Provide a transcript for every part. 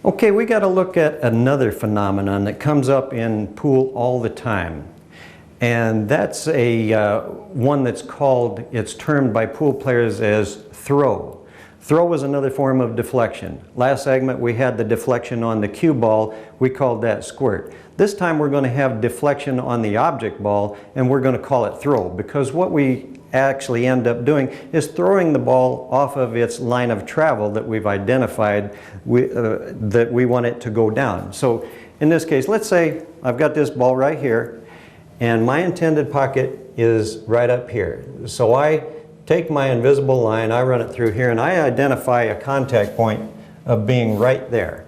Okay, we got to look at another phenomenon that comes up in pool all the time. And that's one that's called, it's termed by pool players as throw. Throw is another form of deflection. Last segment we had the deflection on the cue ball, we called that squirt. This time we're going to have deflection on the object ball, and we're going to call it throw, because what we actually end up doing is throwing the ball off of its line of travel that we've identified that we want it to go down. So in this case, let's say I've got this ball right here, and my intended pocket is right up here. So I take my invisible line, I run it through here, and I identify a contact point of being right there.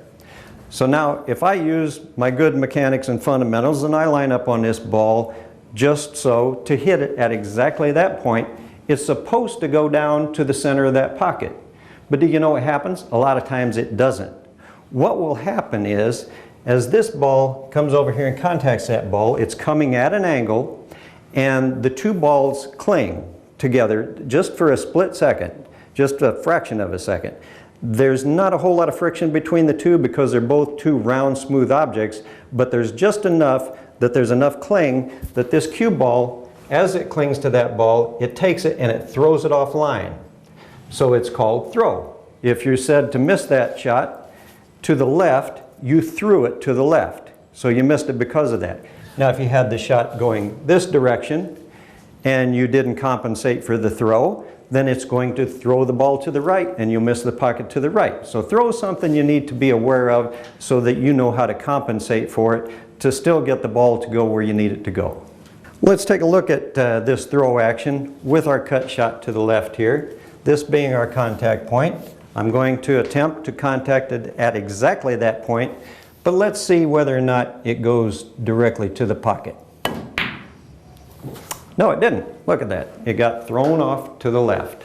So now if I use my good mechanics and fundamentals and I line up on this ball just so to hit it at exactly that point, it's supposed to go down to the center of that pocket. But do you know what happens? A lot of times it doesn't. What will happen is, as this ball comes over here and contacts that ball, it's coming at an angle, and the two balls cling together just for a split second, just a fraction of a second. There's not a whole lot of friction between the two because they're both two round, smooth objects, but there's just enough that there's enough cling that this cue ball, as it clings to that ball, it takes it and it throws it offline. So it's called throw. If you're said to miss that shot to the left, you threw it to the left. So you missed it because of that. Now if you had the shot going this direction and you didn't compensate for the throw, then it's going to throw the ball to the right and you'll miss the pocket to the right. So throw is something you need to be aware of so that you know how to compensate for it to still get the ball to go where you need it to go. Let's take a look at this throw action with our cut shot to the left here. This being our contact point. I'm going to attempt to contact it at exactly that point, but let's see whether or not it goes directly to the pocket. No, it didn't. Look at that. It got thrown off to the left.